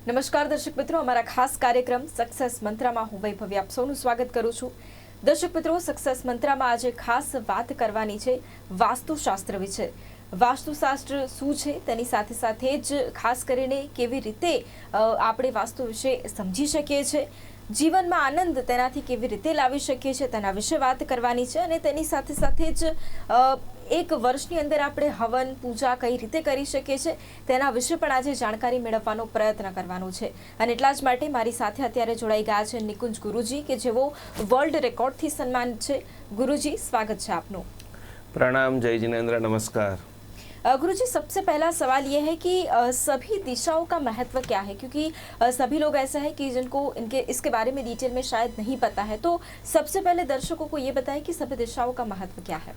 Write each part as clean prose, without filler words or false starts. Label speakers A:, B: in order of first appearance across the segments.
A: નમસ્કાર દર્શક મિત્રો, અમારા ખાસ કાર્યક્રમ સક્સેસ મંત્રામાં હું વૈભવી આપ સૌનું સ્વાગત કરું છું। દર્શક મિત્રો, સક્સેસ મંત્રામાં આજે ખાસ વાત કરવાની છે વાસ્તુશાસ્ત્ર વિશે। વાસ્તુશાસ્ત્ર શું છે તેની સાથે સાથે જ ખાસ કરીને કેવી રીતે આપણે વાસ્તુ વિશે સમજી શકીએ છીએ, જીવનમાં આનંદ તેનાથી કેવી રીતે લાવી શકીએ છીએ તેના વિશે વાત કરવાની છે। અને તેની સાથે સાથે જ એક વર્ષની અંદર આપણે હવન પૂજા કઈ રીતે કરી શકીએ છીએ તેના વિશે પણ આજે જાણકારી મેળવવાનો પ્રયત્ન કરવાનો છે। અને એટલા જ માટે મારી સાથે અત્યારે જોડાઈ ગયા છે નિકુંજ ગુરુજી કે જેઓ વર્લ્ડ રેકોર્ડથી સન્માનિત છે। गुरुजी, स्वागत है आपनो।
B: प्रणाम, जय जिनेन्द्र, नमस्कार।
A: गुरुजी, सबसे पहला सवाल ये है कि सभी दिशाओं का महत्व क्या है, क्योंकि सभी लोग ऐसा है कि जिनको इनके इसके बारे में डिटेल में शायद नहीं पता है, तो सबसे पहले दर्शकों को ये बताएं कि सभी दिशाओं का महत्व क्या है।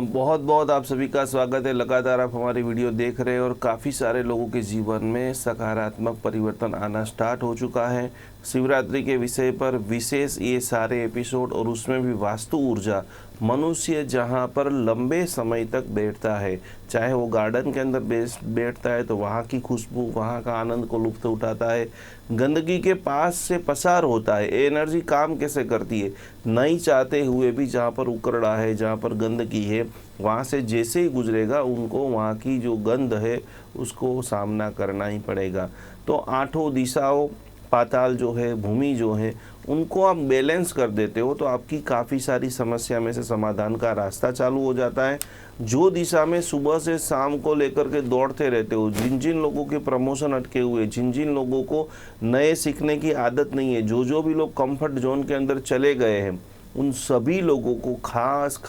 B: बहुत बहुत आप सभी का स्वागत है। लगातार आप हमारी वीडियो देख रहे हैं और काफ़ी सारे लोगों के जीवन में सकारात्मक परिवर्तन आना स्टार्ट हो चुका है। शिवरात्रि के विषय पर विशेष ये सारे एपिसोड और उसमें भी वास्तु ऊर्जा, मनुष्य जहाँ पर लंबे समय तक बैठता है, चाहे वो गार्डन के अंदर बैठता है तो वहाँ की खुशबू, वहाँ का आनंद को लुत्फ़ उठाता है, गंदगी के पास से पसार होता है, एनर्जी काम कैसे करती है, नहीं चाहते हुए भी जहाँ पर उकरड़ा है, जहाँ पर गंदगी है, वहाँ से जैसे ही गुजरेगा उनको वहाँ की जो गंध है उसको सामना करना ही पड़ेगा। तो आठों दिशाओं, पाताल जो है, भूमि जो है, उनको आप बैलेंस कर देते हो तो आपकी काफ़ी सारी समस्या में से समाधान का रास्ता चालू हो जाता है। जो दिशा में सुबह से शाम को लेकर के दौड़ते रहते हो, जिन जिन लोगों के प्रमोशन अटके हुए, जिन जिन लोगों को नए सीखने की आदत नहीं है, जो भी लोग कंफर्ट जोन के अंदर चले गए हैं, उन सभी लोगों को खास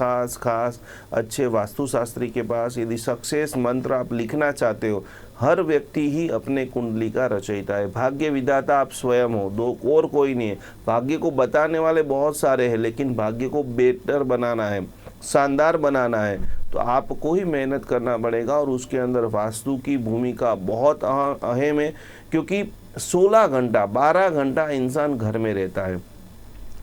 B: अच्छे वास्तुशास्त्री के पास यदि सक्सेस मंत्र आप लिखना चाहते हो, हर व्यक्ति ही अपने कुंडली का रचयिता है। भाग्य विधाता आप स्वयं हो, दो और कोई नहीं है। भाग्य को बताने वाले बहुत सारे हैं, लेकिन भाग्य को बेटर बनाना है, शानदार बनाना है तो आपको ही मेहनत करना पड़ेगा। और उसके अंदर वास्तु की भूमिका बहुत अहम है, क्योंकि 16 घंटा 12 घंटा इंसान घर में रहता है,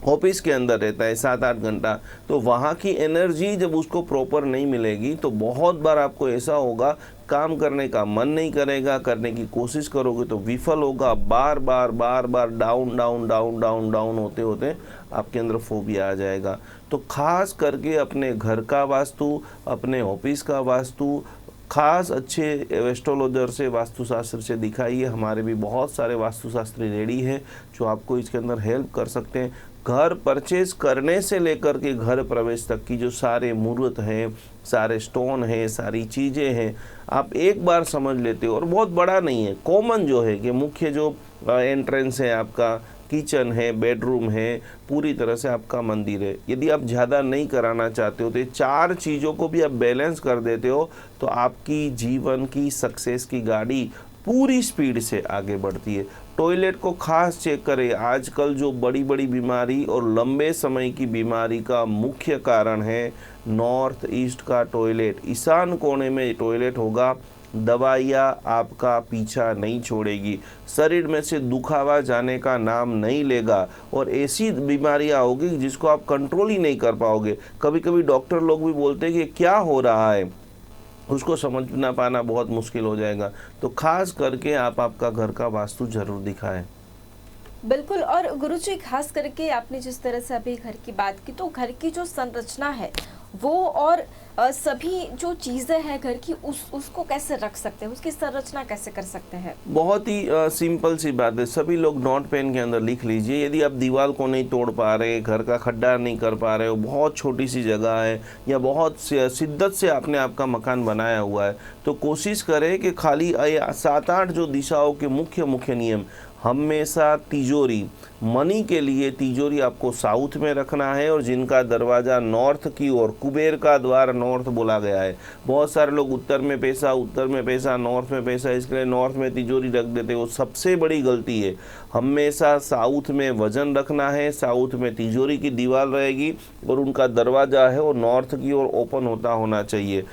B: ऑफिस के अंदर रहता है 7-8 घंटा, तो वहाँ की एनर्जी जब उसको प्रॉपर नहीं मिलेगी तो बहुत बार आपको ऐसा होगा काम करने का मन नहीं करेगा, करने की कोशिश करोगे तो विफल होगा। बार बार डाउन होते होते आपके अंदर फोबिया आ जाएगा। तो खास करके अपने घर का वास्तु, अपने ऑफिस का वास्तु खास अच्छे एस्ट्रोलॉजर से, वास्तुशास्त्र से दिखाइए। हमारे भी बहुत सारे वास्तुशास्त्री रेडी हैं जो आपको इसके अंदर हेल्प कर सकते हैं। घर परचेज करने से लेकर के घर प्रवेश तक की जो सारे मुहूर्त हैं, सारे स्टोन हैं, सारी चीज़ें हैं, आप एक बार समझ लेते हो। और बहुत बड़ा नहीं है, कॉमन जो है कि मुख्य जो एंट्रेंस है, आपका किचन है, बेडरूम है, पूरी तरह से आपका मंदिर है। यदि आप ज़्यादा नहीं कराना चाहते हो तो ये 4 चीज़ों को भी आप बैलेंस कर देते हो तो आपकी जीवन की सक्सेस की गाड़ी पूरी स्पीड से आगे बढ़ती है। टॉयलेट को खास चेक करें। आजकल जो बड़ी बड़ी बीमारी और लंबे समय की बीमारी का मुख्य कारण है नॉर्थ ईस्ट का टॉयलेट। ईशान कोने में टॉयलेट होगा, दवाइयाँ आपका पीछा नहीं छोड़ेगी, शरीर में से दुखावा जाने का नाम नहीं लेगा और ऐसी बीमारियाँ होगी जिसको आप कंट्रोल ही नहीं कर पाओगे। कभी कभी डॉक्टर लोग भी बोलते हैं कि क्या हो रहा है, उसको समझना पाना बहुत मुश्किल हो जाएगा। तो खास करके आप आपका घर का वास्तु जरूर दिखाएं।
A: बिल्कुल। और गुरुजी, खास करके आपने जिस तरह से अभी घर की बात की, तो घर की जो संरचना है वो और सभी जो चीज़ें हैं घर की उसको कैसे रख सकते हैं, उसकी संरचना कैसे कर सकते हैं?
B: बहुत ही सिंपल सी बात है। सभी लोग नोट पेन के अंदर लिख लीजिए। यदि आप दीवार को नहीं तोड़ पा रहे, घर का खड्डा नहीं कर पा रहे हो, बहुत छोटी सी जगह है या बहुत शिद्दत से आपने आपका मकान बनाया हुआ है, तो कोशिश करें कि खाली 7-8 जो दिशाओं के मुख्य नियम, हमेशा तिजोरी, मनी के लिए तिजोरी आपको साउथ में रखना है और जिनका दरवाज़ा नॉर्थ की ओर, कुबेर का द्वार नॉर्थ बोला गया है। बहुत सारे लोग उत्तर में पैसा, नॉर्थ में पैसा, इसके लिए नॉर्थ में तिजोरी रख देते हो, सबसे बड़ी गलती है। हमेशा साउथ में वजन रखना है, साउथ में तिजोरी की दीवार रहेगी और उनका दरवाज़ा है वो नॉर्थ की ओर ओपन होना चाहिए।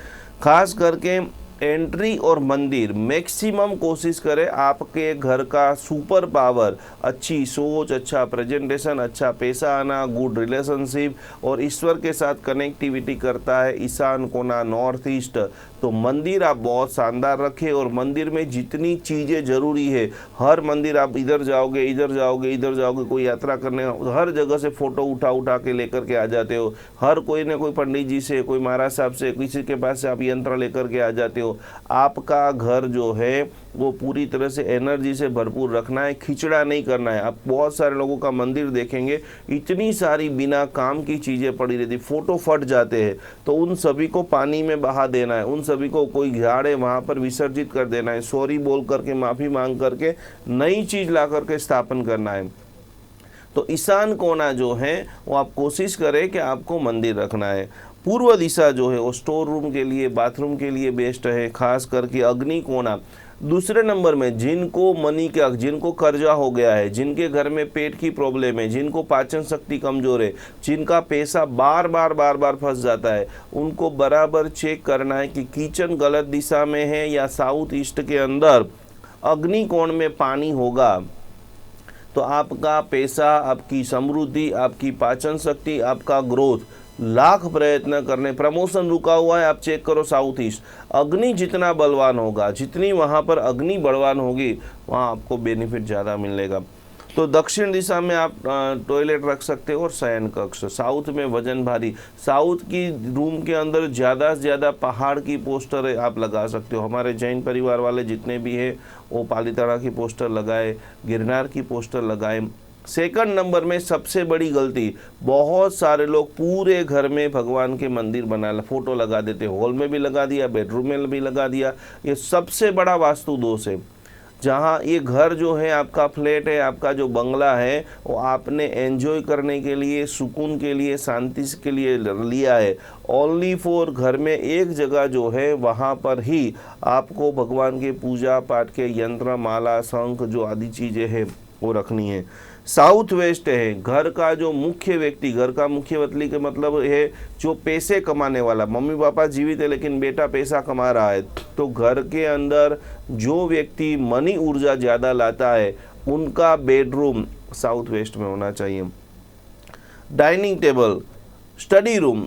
B: खास करके एंट्री और मंदिर मैक्सिमम कोशिश करें आपके घर का सुपर पावर, अच्छी सोच, अच्छा प्रेजेंटेशन, अच्छा पैसा आना, गुड रिलेशनशिप और ईश्वर के साथ कनेक्टिविटी करता है ईशान कोना नॉर्थ ईस्ट। तो मंदिर आप बहुत शानदार रखें और मंदिर में जितनी चीज़ें ज़रूरी है, हर मंदिर आप इधर जाओगे इधर जाओगे इधर जाओगे, कोई यात्रा करने हर जगह से फ़ोटो उठा के लेकर के आ जाते हो, हर कोई ना कोई पंडित जी से, कोई महाराज साहब से, किसी के पास से आप यंत्र लेकर के आ जाते हो। आपका घर जो है वो पूरी तरह से एनर्जी से भरपूर रखना है, खिचड़ा नहीं करना है। आप बहुत सारे लोगों का मंदिर देखेंगे, इतनी सारी बिना काम की चीज़ें पड़ी रहती, फ़ोटो फट जाते हैं, तो उन सभी को पानी में बहा देना है, उन सभी को कोई झाड़े वहाँ पर विसर्जित कर देना है, सॉरी बोल करके, माफ़ी मांग करके नई चीज़ ला करके स्थापन करना है। तो ईशान कोना जो है वो आप कोशिश करें कि आपको मंदिर रखना है। पूर्व दिशा जो है वो स्टोर रूम के लिए, बाथरूम के लिए बेस्ट है, खास करके अग्नि कोना। दूसरे नंबर में जिनको कर्जा हो गया है, जिनके घर में पेट की प्रॉब्लम है, जिनको पाचन शक्ति कमजोर है, जिनका पैसा बार बार फंस जाता है, उनको बराबर चेक करना है कि किचन गलत दिशा में है या साउथ ईस्ट के अंदर अग्नि कोण में पानी होगा तो आपका पैसा, आपकी समृद्धि, आपकी पाचन शक्ति, आपका ग्रोथ, लाख प्रयत्न करने, प्रमोशन रुका हुआ है, आप चेक करो साउथ ईस्ट। अग्नि जितना बलवान होगा, जितनी वहाँ पर अग्नि बलवान होगी, वहाँ आपको बेनिफिट ज़्यादा मिलेगा। तो दक्षिण दिशा में आप टॉयलेट रख सकते हो और शयन कक्ष। साउथ में वजन भारी, साउथ की रूम के अंदर ज़्यादा से ज़्यादा पहाड़ की पोस्टर आप लगा सकते हो। हमारे जैन परिवार वाले जितने भी हैं वो पालीताना की पोस्टर लगाए, गिरनार की पोस्टर लगाए। सेकंड नंबर में सबसे बड़ी गलती, बहुत सारे लोग पूरे घर में भगवान के मंदिर बना फोटो लगा देते, हॉल में भी लगा दिया, बेडरूम में भी लगा दिया। ये सबसे बड़ा वास्तु दोष है। जहाँ ये घर जो है, आपका फ्लैट है, आपका जो बंगला है, वो आपने एंजॉय करने के लिए, सुकून के लिए, शांति के लिए लिया है। ओनली फॉर घर में एक जगह जो है वहाँ पर ही आपको भगवान के पूजा पाठ के यंत्र, माला, शंख जो आदि चीज़ें हैं वो रखनी है। साउथ वेस्ट है, घर का जो मुख्य व्यक्ति, घर का मुख्य व्यक्ति के मतलब है जो पैसे कमाने वाला। मम्मी पापा जीवित है लेकिन बेटा पैसा कमा रहा है, तो घर के अंदर जो व्यक्ति मनी ऊर्जा ज़्यादा लाता है उनका बेडरूम साउथ वेस्ट में होना चाहिए। डाइनिंग टेबल, स्टडी रूम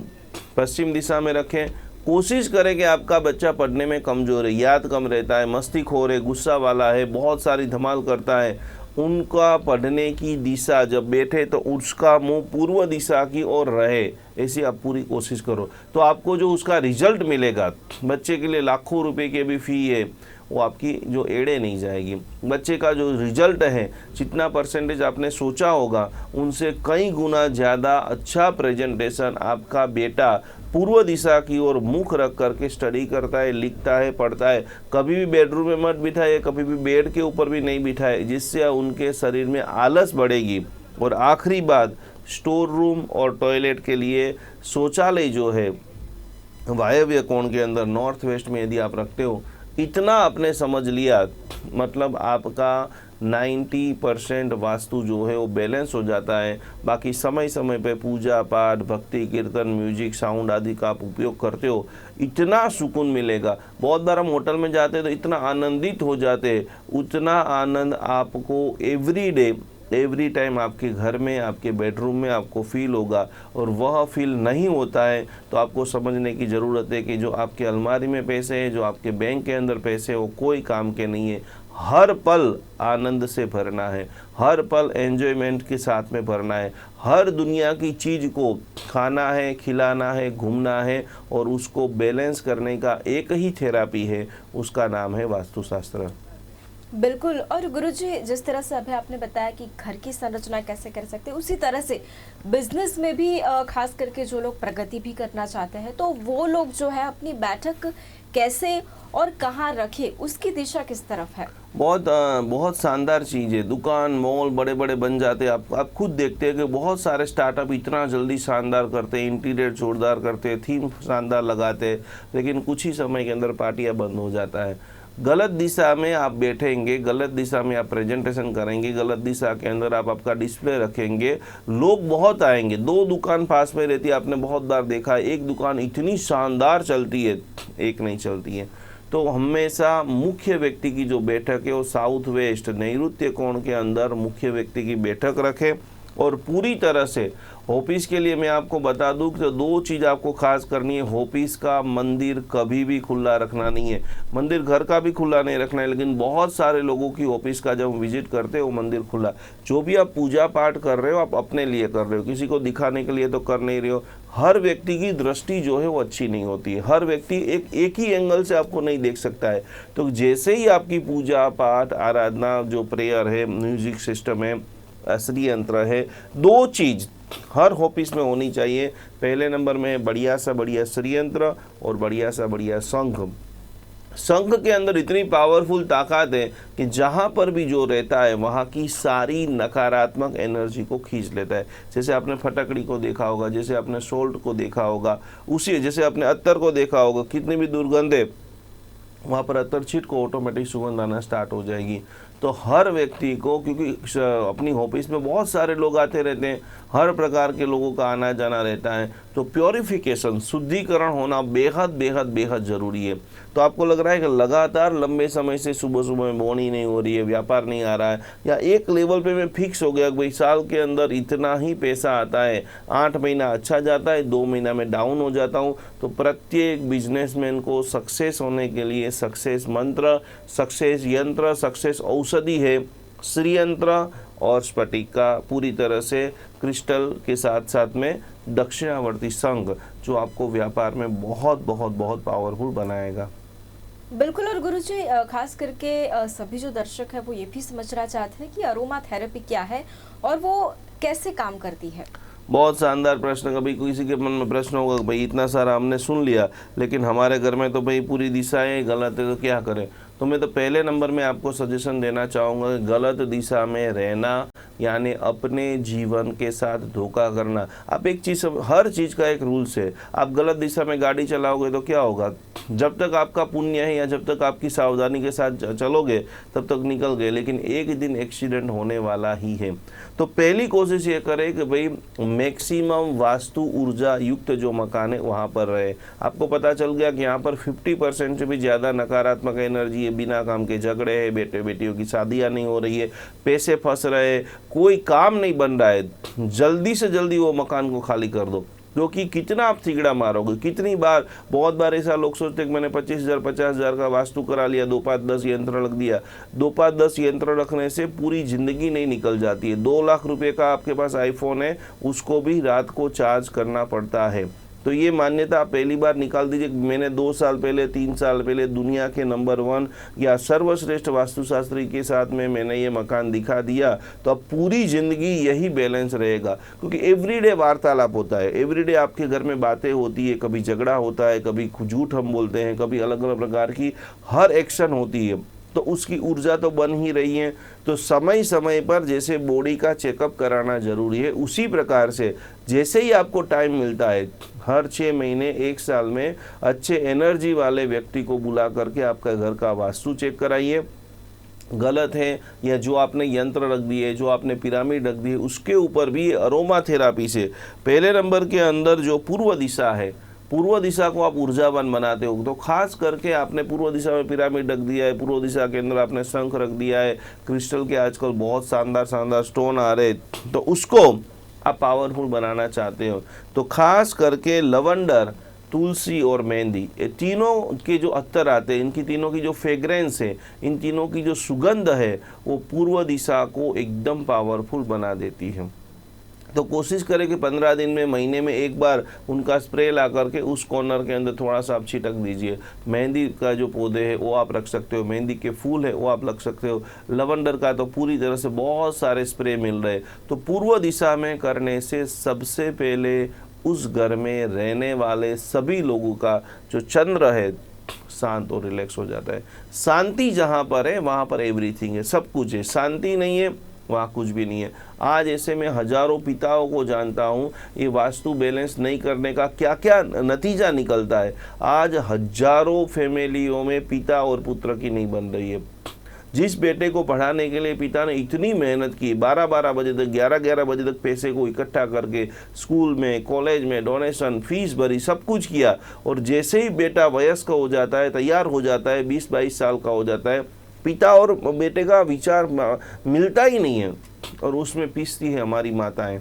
B: पश्चिम दिशा में रखें। कोशिश करें कि आपका बच्चा पढ़ने में कमज़ोर है, याद कम रहता है, मस्तीखोर है, गुस्सा वाला है, बहुत सारी धमाल करता है, उनका पढ़ने की दिशा जब बैठे तो उसका मुंह पूर्व दिशा की ओर रहे, ऐसी आप पूरी कोशिश करो। तो आपको जो उसका रिजल्ट मिलेगा, बच्चे के लिए लाखों रुपए की भी फ़ी है, वो आपकी जो एड़े नहीं जाएगी। बच्चे का जो रिजल्ट है, जितना परसेंटेज आपने सोचा होगा उनसे कई गुना ज़्यादा अच्छा प्रेजेंटेशन आपका बेटा पूर्व दिशा की ओर मुख रख करके स्टडी करता है, लिखता है, पढ़ता है। कभी भी बेडरूम में मत बिठाए, कभी भी बेड के ऊपर भी नहीं बिठाए, जिससे उनके शरीर में आलस बढ़ेगी। और आखिरी बात, स्टोर रूम और टॉयलेट के लिए शौचालय जो है वायव्य कोण के अंदर नॉर्थ वेस्ट में यदि आप रखते हो, इतना आपने समझ लिया, मतलब आपका 90% वास्तु जो है वो बैलेंस हो जाता है। बाकी समय समय पे पूजा पाठ, भक्ति, कीर्तन, म्यूजिक, साउंड आदि का आप उपयोग करते हो, इतना सुकून मिलेगा। बहुत बार हम होटल में जाते हैं तो इतना आनंदित हो जाते हैं, उतना आनंद आपको एवरी टाइम आपके घर में, आपके बेडरूम में आपको फील होगा। और वह फील नहीं होता है तो आपको समझने की ज़रूरत है कि जो आपके अलमारी में पैसे हैं, जो आपके बैंक के अंदर पैसे हैं, वो कोई काम के नहीं है। हर पल आनंद से भरना है, हर पल एंजॉयमेंट के साथ में भरना है, हर दुनिया की चीज़ को खाना है, खिलाना है, घूमना है, और उसको बैलेंस करने का एक ही थेरापी है, उसका नाम है वास्तुशास्त्र।
A: बिल्कुल। और गुरुजी, जिस तरह से अभी आपने बताया कि घर की संरचना कैसे कर सकते हैं, उसी तरह से बिजनेस में भी खास करके जो लोग प्रगति भी करना चाहते हैं, तो वो लोग जो है अपनी बैठक कैसे और कहाँ रखे, उसकी दिशा किस तरफ है?
B: बहुत शानदार चीज़ है। दुकान, मॉल बड़े बड़े बन जाते हैं। आप खुद देखते हैं कि बहुत सारे स्टार्टअप इतना जल्दी शानदार करते हैं, इंटीरियर जोरदार करते हैं, थीम शानदार लगाते हैं, लेकिन कुछ ही समय के अंदर पार्टियाँ बंद हो जाता है। गलत दिशा में आप बैठेंगे, गलत दिशा में आप प्रेजेंटेशन करेंगे, गलत दिशा के अंदर आप आपका डिस्प्ले रखेंगे, लोग बहुत आएंगे। 2 दुकान पास में रहती है, आपने बहुत बार देखा है, एक दुकान इतनी शानदार चलती है, एक नहीं चलती है। तो हमेशा मुख्य व्यक्ति की जो बैठक है वो साउथ वेस्ट नैऋत्य कोण के अंदर मुख्य व्यक्ति की बैठक रखें, और पूरी तरह से ऑफिस के लिए मैं आपको बता दूं कि 2 चीज़ आपको खास करनी है। ऑफिस का मंदिर कभी भी खुला रखना नहीं है, मंदिर घर का भी खुला नहीं रखना है, लेकिन बहुत सारे लोगों की ऑफिस का जब विजिट करते हो वो मंदिर खुला। जो भी आप पूजा पाठ कर रहे हो आप अपने लिए कर रहे हो, किसी को दिखाने के लिए तो कर नहीं रहे हो। हर व्यक्ति की दृष्टि जो है वो अच्छी नहीं होती है, हर व्यक्ति एक ही एंगल से आपको नहीं देख सकता है। तो जैसे ही आपकी पूजा पाठ आराधना जो प्रेयर है, म्यूजिक सिस्टम है, श्री यंत्र है, 2 चीज़ हर ऑफिस में होनी चाहिए। पहले नंबर में बढ़िया सा बढ़िया श्री यंत्र और बढ़िया सा बढ़िया शंख। शंख के अंदर इतनी पावरफुल ताकत है कि जहाँ पर भी जो रहता है वहाँ की सारी नकारात्मक एनर्जी को खींच लेता है। जैसे आपने फटकड़ी को देखा होगा, जैसे आपने सोल्ट को देखा होगा, उसी जैसे आपने अत्तर को देखा होगा, कितनी भी दुर्गंध है वहाँ पर अत्तर छीट को ऑटोमेटिक सुगंध आना स्टार्ट हो जाएगी। तो हर व्यक्ति को, क्योंकि अपनी ऑफिस में बहुत सारे लोग आते रहते हैं, हर प्रकार के लोगों का आना जाना रहता है, तो प्योरिफिकेशन शुद्धिकरण होना बेहद बेहद बेहद ज़रूरी है। तो आपको लग रहा है कि लगातार लंबे समय से सुबह सुबह में बोनी नहीं हो रही है, व्यापार नहीं आ रहा है, या एक लेवल पे मैं फिक्स हो गया कि भाई साल के अंदर इतना ही पैसा आता है, 8 महीना अच्छा जाता है, 2 महीना में डाउन हो जाता हूँ, तो प्रत्येक बिजनेसमैन को सक्सेस होने के लिए सक्सेस मंत्र, सक्सेस यंत्र, सक्सेस औषधि है श्री यंत्र और स्फटिक का पूरी तरह से क्रिस्टल के साथ साथ में दक्षिणावर्ती शंख, जो आपको व्यापार में बहुत बहुत बहुत पावरफुल बनाएगा।
A: बिल्कुल। और गुरुजी, खास करके सभी जो दर्शक है वो ये भी समझना चाहते हैं कि अरोमा थेरेपी क्या है और वो कैसे काम करती है।
B: बहुत शानदार प्रश्न। कभी किसी के मन में प्रश्न होगा कि भाई इतना सारा हमने सुन लिया, लेकिन हमारे घर में तो भाई पूरी दिशाएं गलत है, तो क्या करें। तो मैं तो पहले नंबर में आपको सजेशन देना चाहूँगा कि गलत दिशा में रहना यानी अपने जीवन के साथ धोखा करना। आप एक चीज़, हर चीज़ का एक रूल्स है। आप गलत दिशा में गाड़ी चलाओगे तो क्या होगा, जब तक आपका पुण्य है या जब तक आपकी सावधानी के साथ चलोगे तब तक निकल गए, लेकिन एक दिन एक्सीडेंट होने वाला ही है। तो पहली कोशिश ये करें कि भाई मैक्सिमम वास्तु ऊर्जा युक्त जो मकान है वहाँ पर रहे। आपको पता चल गया कि यहाँ पर 50% से भी ज़्यादा नकारात्मक एनर्जी है, बिना काम के झगड़े है, बेटे बेटियों की शादियाँ नहीं हो रही है, पैसे फंस रहे, कोई काम नहीं बन रहा है, जल्दी से जल्दी वो मकान को खाली कर दो। क्योंकि कितना आप थिगड़ा मारोगे, कितनी बार, बहुत बार ऐसा लोग सोचते हैं कि मैंने 25,000 50,000 का वास्तु करा लिया, 2 5 10 यंत्र रख दिया। 2 5 10 यंत्र रखने से पूरी ज़िंदगी नहीं निकल जाती है। 2 लाख रुपए का आपके पास आईफोन है, उसको भी रात को चार्ज करना पड़ता है। तो ये मान्यता आप पहली बार निकाल दीजिए। मैंने 2 साल पहले 3 साल पहले दुनिया के नंबर 1 या सर्वश्रेष्ठ वास्तुशास्त्री के साथ में मैंने ये मकान दिखा दिया, तो अब पूरी ज़िंदगी यही बैलेंस रहेगा। क्योंकि एवरीडे वार्तालाप होता है, एवरीडे आपके घर में बातें होती है, कभी झगड़ा होता है, कभी झूठ हम बोलते हैं, कभी अलग अलग प्रकार की हर एक्शन होती है, तो उसकी ऊर्जा तो बन ही रही है। तो समय समय पर जैसे बॉडी का चेकअप कराना ज़रूरी है, उसी प्रकार से जैसे ही आपको टाइम मिलता है, हर 6 महीने 1 साल में अच्छे एनर्जी वाले व्यक्ति को बुला करके आपका घर का वास्तु चेक कराइए। गलत है या जो आपने यंत्र रख दिए, जो आपने पिरामिड रख दिए, उसके ऊपर भी अरोमा थेरापी से पहले नंबर के अंदर जो पूर्व दिशा है, पूर्व दिशा को आप ऊर्जावान बनाते हो। तो खास करके आपने पूर्व दिशा में पिरामिड रख दिया है, पूर्व दिशा के अंदर आपने शंख रख दिया है, क्रिस्टल के आजकल बहुत शानदार शानदार स्टोन आ रहे, तो उसको आप पावरफुल बनाना चाहते हो, तो खास करके लवंडर, तुलसी और मेहंदी, ये तीनों के जो अत्तर आते हैं, इनकी तीनों की जो फ्रेग्रेंस है, इन तीनों की जो सुगंध है, वो पूर्व दिशा को एकदम पावरफुल बना देती है। तो कोशिश करें कि 15 दिन में, महीने में एक बार उनका स्प्रे ला करके उस कॉर्नर के अंदर थोड़ा सा आप छिटक दीजिए। मेहंदी का जो पौधे हैं वो आप रख सकते हो, मेहंदी के फूल है वो आप रख सकते हो, लवंडर का तो पूरी तरह से बहुत सारे स्प्रे मिल रहे। तो पूर्व दिशा में करने से सबसे पहले उस घर में रहने वाले सभी लोगों का जो चंद्र है शांत और रिलैक्स हो जाता है। शांति जहाँ पर है वहाँ पर एवरीथिंग है, सब कुछ है। शांति नहीं है वहाँ कुछ भी नहीं है। आज ऐसे में हजारों पिताओं को जानता हूँ, ये वास्तु बैलेंस नहीं करने का क्या क्या नतीजा निकलता है। आज हजारों फैमिलियों में पिता और पुत्र की नहीं बन रही है। जिस बेटे को पढ़ाने के लिए पिता ने इतनी मेहनत की, 12-12 बजे तक, 11-11 बजे तक पैसे को इकट्ठा करके स्कूल में, कॉलेज में डोनेशन, फीस भरी, सब कुछ किया, और जैसे ही बेटा वयस्क हो जाता है, तैयार हो जाता है, 20-22 साल का हो जाता है, पिता और बेटे का विचार मिलता ही नहीं है, और उसमें पीसती है हमारी माताएं।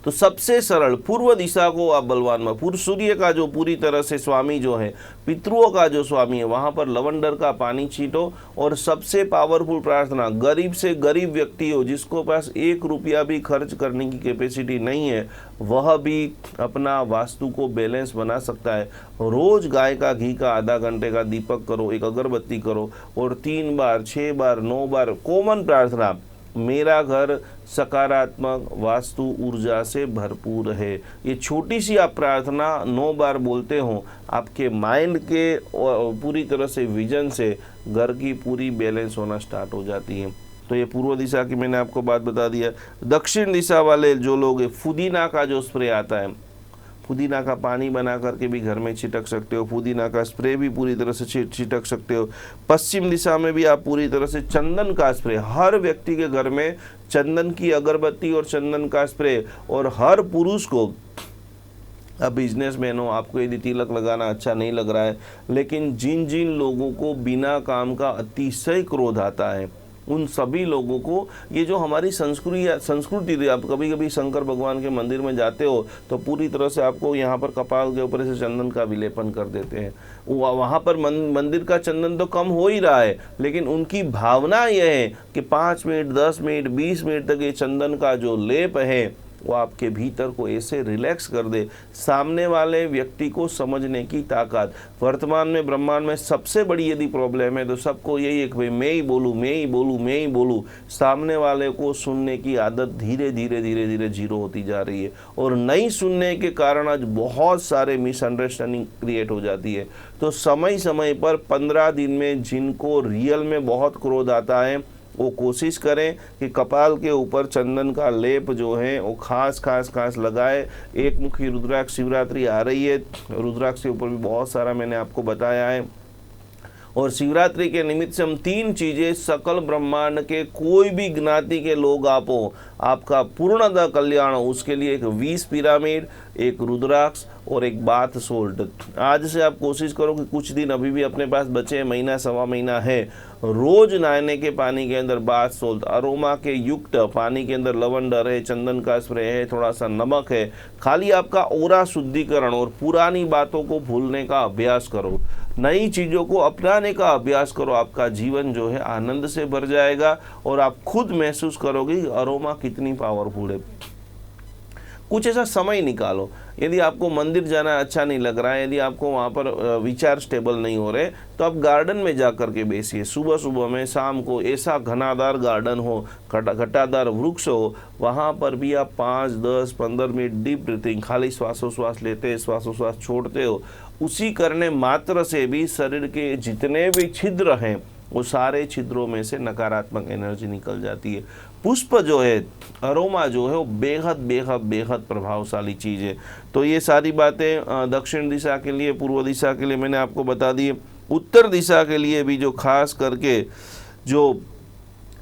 B: तो सबसे सरल पूर्व दिशा को आप बलवान में, पूर्व सूर्य का जो पूरी तरह से स्वामी जो है, पितरों का जो स्वामी है, वहां पर लवंडर का पानी छींटो। और सबसे पावरफुल प्रार्थना, गरीब से गरीब व्यक्ति हो जिसको पास 1 रुपया भी खर्च करने की कैपेसिटी नहीं है, वह भी अपना वास्तु को बैलेंस बना सकता है। रोज गाय का घी का आधा घंटे का दीपक करो, एक अगरबत्ती करो और 3 बार 6 बार 9 बार कॉमन प्रार्थना, मेरा घर सकारात्मक वास्तु ऊर्जा से भरपूर है। ये छोटी सी आप प्रार्थना 9 बार बोलते हो, आपके माइंड के पूरी तरह से विजन से घर की पूरी बैलेंस होना स्टार्ट हो जाती है। तो ये पूर्व दिशा की मैंने आपको बात बता दिया। दक्षिण दिशा वाले जो लोग, पुदीना का जो स्प्रे आता है, पुदीना का पानी बना करके भी घर में छिटक सकते हो, पुदीना का स्प्रे भी पूरी तरह से छिटक सकते हो। पश्चिम दिशा में भी आप पूरी तरह से चंदन का स्प्रे, हर व्यक्ति के घर में चंदन की अगरबत्ती और चंदन का स्प्रे। और हर पुरुष को, अब बिजनेसमैन हो, आपको यदि तिलक लगाना अच्छा नहीं लग रहा है, लेकिन जिन जिन लोगों को बिना काम का अतिशय क्रोध आता है, उन सभी लोगों को ये जो हमारी संस्कृति, आप कभी कभी शंकर भगवान के मंदिर में जाते हो तो पूरी तरह से आपको यहाँ पर कपाल के ऊपर से चंदन का विलेपन कर देते हैं। वहाँ पर मंदिर का चंदन तो कम हो ही रहा है, लेकिन उनकी भावना यह है कि 5 मिनट 10 मिनट 20 मिनट तक ये चंदन का जो लेप है वो आपके भीतर को ऐसे रिलैक्स कर दे, सामने वाले व्यक्ति को समझने की ताकत। वर्तमान में ब्रह्मांड में सबसे बड़ी यदि प्रॉब्लम है तो सबको यही है कि भाई मैं ही बोलूँ, मैं ही बोलूँ, मैं ही बोलूँ। सामने वाले को सुनने की आदत धीरे धीरे जीरो होती जा रही है, और नहीं सुनने के कारण आज बहुत सारे मिसअंडरस्टैंडिंग क्रिएट हो जाती है। तो समय समय पर 15 दिन में जिनको रियल में बहुत क्रोध आता है, वो कोशिश करें कि कपाल के ऊपर चंदन का लेप जो है वो खास लगाए। एक मुखी रुद्राक्ष, शिवरात्रि आ रही है, रुद्राक्ष के ऊपर भी बहुत सारा मैंने आपको बताया है। और शिवरात्रि के निमित्त से हम 3 चीज़ें, सकल ब्रह्मांड के कोई भी ज्ञाति के लोग आप हो, आपका पूर्णतः कल्याण हो, उसके लिए एक 20 पिरामिड, एक रुद्राक्ष और एक बाथ सोल्ट। आज से आप कोशिश करो कि कुछ दिन अभी भी अपने पास बचे, महीना सवा महीना है, रोज नहाने के पानी के अंदर बाथ सोल्ट, अरोमा के युक्त पानी के अंदर लवंडर है, चंदन का स्प्रे है, थोड़ा सा नमक है। खाली आपका ओरा शुद्धिकरण और पुरानी बातों को भूलने का अभ्यास करो, नई चीज़ों को अपनाने का अभ्यास करो। आपका जीवन जो है आनंद से भर जाएगा और आप खुद महसूस करोगे कि अरोमा कितनी पावरफुल है। कुछ ऐसा समय निकालो, यदि आपको मंदिर जाना अच्छा नहीं लग रहा है, यदि आपको वहाँ पर विचार स्टेबल नहीं हो रहे, तो आप गार्डन में जा कर के बैसिए। सुबह सुबह में, शाम को, ऐसा घनादार गार्डन हो, घटादार वृक्ष हो, वहाँ पर भी आप 5, 10, 15 मिनट डीप ब्रीथिंग, खाली श्वासोश्वास लेते श्वासोश्वास छोड़ते हो। उसी करने मात्र से भी शरीर के जितने भी छिद्र हैं वो सारे छिद्रों में से नकारात्मक एनर्जी निकल जाती है। पुष्प जो है, अरोमा जो है, वो बेहद प्रभावशाली चीज़ है। तो ये सारी बातें दक्षिण दिशा के लिए, पूर्व दिशा के लिए मैंने आपको बता दी। उत्तर दिशा के लिए भी जो खास करके जो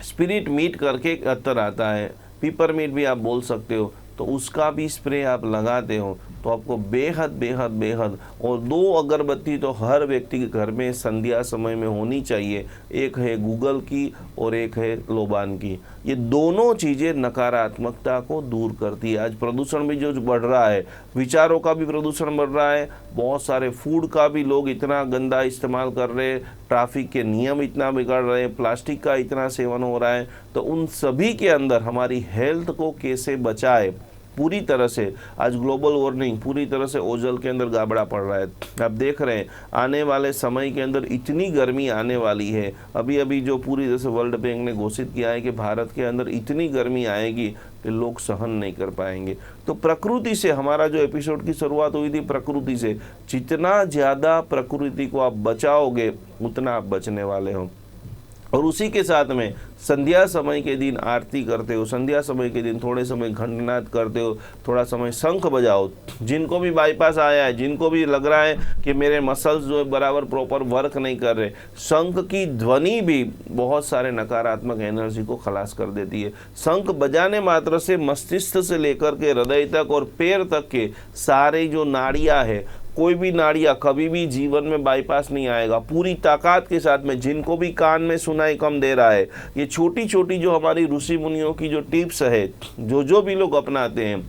B: स्पिरिट मीट करके एक अत्तर आता है, पीपर मीट भी आप बोल सकते हो, तो उसका भी स्प्रे आप लगाते हो तो आपको बेहद। और 2 अगरबत्ती तो हर व्यक्ति के घर में संध्या समय में होनी चाहिए। एक है गूगल की और एक है लोबान की। ये दोनों चीज़ें नकारात्मकता को दूर करती है। आज प्रदूषण भी जो बढ़ रहा है, विचारों का भी प्रदूषण बढ़ रहा है, बहुत सारे फूड का भी लोग इतना गंदा इस्तेमाल कर रहे हैं, ट्रैफिक के नियम इतना बिगड़ रहे हैं, प्लास्टिक का इतना सेवन हो रहा है। तो उन सभी के अंदर हमारी हेल्थ को कैसे बचाए, पूरी तरह से आज ग्लोबल वार्मिंग, पूरी तरह से ओजल के अंदर गाबड़ा पड़ रहा है। आप देख रहे हैं आने वाले समय के अंदर इतनी गर्मी आने वाली है। अभी जो पूरी तरह से वर्ल्ड बैंक ने घोषित किया है कि भारत के अंदर इतनी गर्मी आएगी कि लोग सहन नहीं कर पाएंगे। तो प्रकृति से, हमारा जो एपिसोड की शुरुआत हुई थी प्रकृति से, जितना ज़्यादा प्रकृति को आप बचाओगे उतना आप बचने वाले हो। और उसी के साथ में संध्या समय के दिन आरती करते हो, संध्या समय के दिन थोड़े समय घंटनाद करते हो, थोड़ा समय शंख बजाओ। जिनको भी बाईपास आया है, जिनको भी लग रहा है कि मेरे मसल्स जो है बराबर प्रॉपर वर्क नहीं कर रहे, शंख की ध्वनि भी बहुत सारे नकारात्मक एनर्जी को खलास कर देती है। शंख बजाने मात्र से मस्तिष्क से लेकर के हृदय तक और पैर तक के सारे जो नाड़ियाँ है, कोई भी नाड़ियाँ कभी भी जीवन में बाईपास नहीं आएगा। पूरी ताकत के साथ में, जिनको भी कान में सुनाई कम दे रहा है, ये छोटी छोटी जो हमारी ऋषि मुनियों की जो टिप्स है, जो भी लोग अपनाते हैं,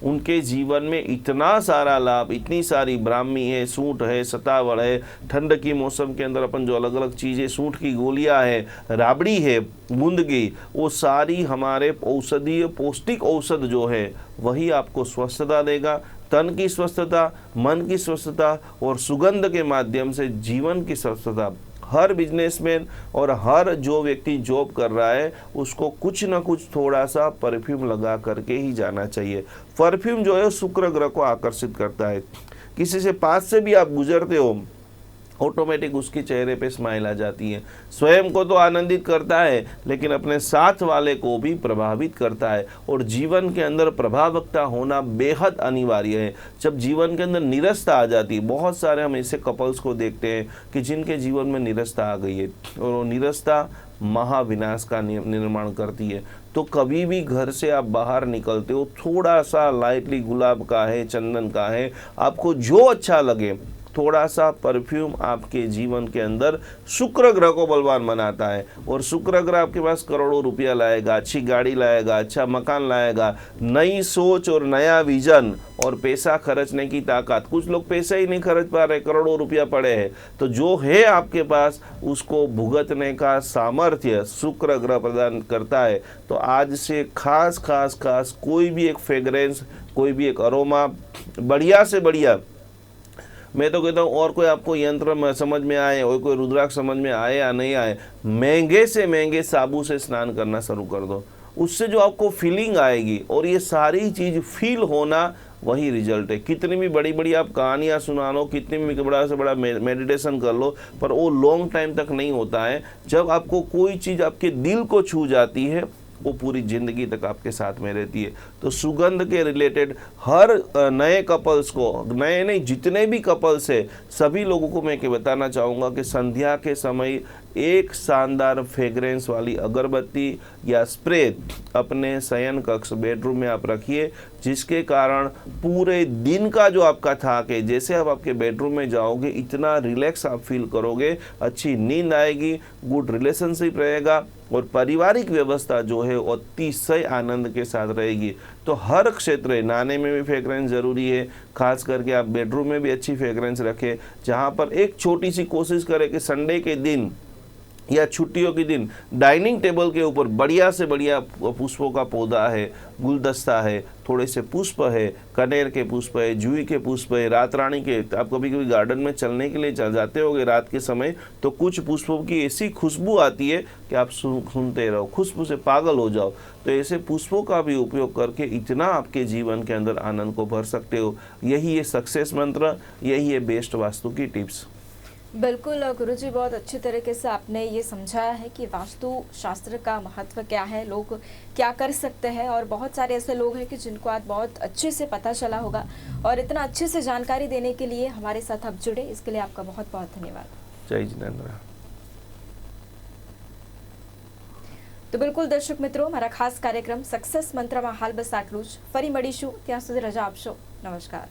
B: उनके जीवन में इतना सारा लाभ, इतनी सारी ब्राह्मी है, सूंठ है, सतावड़ है, ठंड की मौसम के अंदर अपन जो अलग अलग चीज़ें, सूंठ की गोलियां है, राबड़ी है, गूंदगी, वो सारी हमारे औषधीय पौष्टिक औषध जो है वही आपको स्वस्थता देगा। तन की स्वस्थता, मन की स्वस्थता और सुगंध के माध्यम से जीवन की स्वस्थता। हर बिजनेसमैन और हर जो व्यक्ति जॉब कर रहा है उसको कुछ ना कुछ थोड़ा सा परफ्यूम लगा करके ही जाना चाहिए। परफ्यूम जो है शुक्र ग्रह को आकर्षित करता है। किसी से पास से भी आप गुजरते हो, ऑटोमेटिक उसके चेहरे पे स्माइल आ जाती है। स्वयं को तो आनंदित करता है लेकिन अपने साथ वाले को भी प्रभावित करता है। और जीवन के अंदर प्रभावकता होना बेहद अनिवार्य है। जब जीवन के अंदर निरस्ता आ जाती है, बहुत सारे हम ऐसे कपल्स को देखते हैं कि जिनके जीवन में निरस्ता आ गई है और वो निरस्ता महाविनाश का निर्माण करती है। तो कभी भी घर से आप बाहर निकलते हो, थोड़ा सा लाइटली गुलाब का है, चंदन का है, आपको जो अच्छा लगे, थोड़ा सा परफ्यूम आपके जीवन के अंदर शुक्र ग्रह को बलवान बनाता है। और शुक्र ग्रह आपके पास करोड़ों रुपया लाएगा, अच्छी गाड़ी लाएगा, अच्छा मकान लाएगा, नई सोच और नया विजन और पैसा खर्चने की ताकत। कुछ लोग पैसा ही नहीं खर्च पा रहे, करोड़ों रुपया पड़े हैं, तो जो है आपके पास उसको भुगतने का सामर्थ्य शुक्र ग्रह प्रदान करता है। तो आज से खास कोई भी एक फ्रेग्रेंस, कोई भी एक अरोमा, बढ़िया से बढ़िया, मैं तो कहता हूँ, और कोई आपको यंत्र समझ में आए और कोई रुद्राक्ष समझ में आए या नहीं आए, महंगे से महंगे साबुन से स्नान करना शुरू कर दो। उससे जो आपको फीलिंग आएगी, और ये सारी चीज़ फील होना वही रिजल्ट है। कितनी भी बड़ी बड़ी आप कहानियाँ सुना लो, कितनी भी बड़ा से बड़ा मेडिटेशन कर लो, पर वो लॉन्ग टाइम तक नहीं होता है। जब आपको कोई चीज़ आपके दिल को छू जाती है वो पूरी ज़िंदगी तक आपके साथ में रहती है। तो सुगंध के रिलेटेड हर नए कपल्स को, नए नहीं जितने भी कपल्स है, सभी लोगों को मैं बताना चाहूँगा कि संध्या के समय एक शानदार फ्रेग्रेंस वाली अगरबत्ती या स्प्रे अपने शयन कक्ष बेडरूम में आप रखिए, जिसके कारण पूरे दिन का जो आपका थकान है, जैसे आप आपके बेडरूम में जाओगे इतना रिलैक्स आप फील करोगे, अच्छी नींद आएगी, गुड रिलेशनशिप रहेगा और पारिवारिक व्यवस्था जो है अतिशय आनंद के साथ रहेगी। तो हर क्षेत्र, नहाने में भी फ्रेग्रेंस ज़रूरी है, खास करके आप बेडरूम में भी अच्छी फ्रेग्रेंस रखें। जहाँ पर एक छोटी सी कोशिश करें कि संडे के दिन या छुट्टियों के दिन डाइनिंग टेबल के ऊपर बढ़िया से बढ़िया पुष्पों का पौधा है, गुलदस्ता है, थोड़े से पुष्प है, कनेर के पुष्प है, जूही के पुष्प है, रात रानी के। आप कभी कभी गार्डन में चलने के लिए जाते होगे रात के समय, तो कुछ पुष्पों की ऐसी खुशबू आती है कि आप सुनते रहो, खुशबू से पागल हो जाओ। तो ऐसे पुष्पों का भी उपयोग करके इतना आपके जीवन के अंदर आनंद को भर सकते हो। यही है सक्सेस मंत्र, यही है बेस्ट वास्तु की टिप्स।
A: बिल्कुल गुरुजी, बहुत अच्छी तरीके से आपने ये समझाया है कि वास्तु शास्त्र का महत्व क्या है, लोग क्या कर सकते हैं, और बहुत सारे ऐसे लोग हैं कि जिनको आज बहुत अच्छे से पता चला होगा। और इतना अच्छे से जानकारी देने के लिए हमारे साथ आप जुड़े, इसके लिए आपका बहुत बहुत धन्यवाद।
B: जय जिनेन्द्र।
A: तो बिल्कुल दर्शक मित्रों, हमारा खास कार्यक्रम सक्सेस मंत्र में हाल बस आटલું જ। ફરી મળીશું, ત્યાં સુધી રજા આપશો। नमस्कार।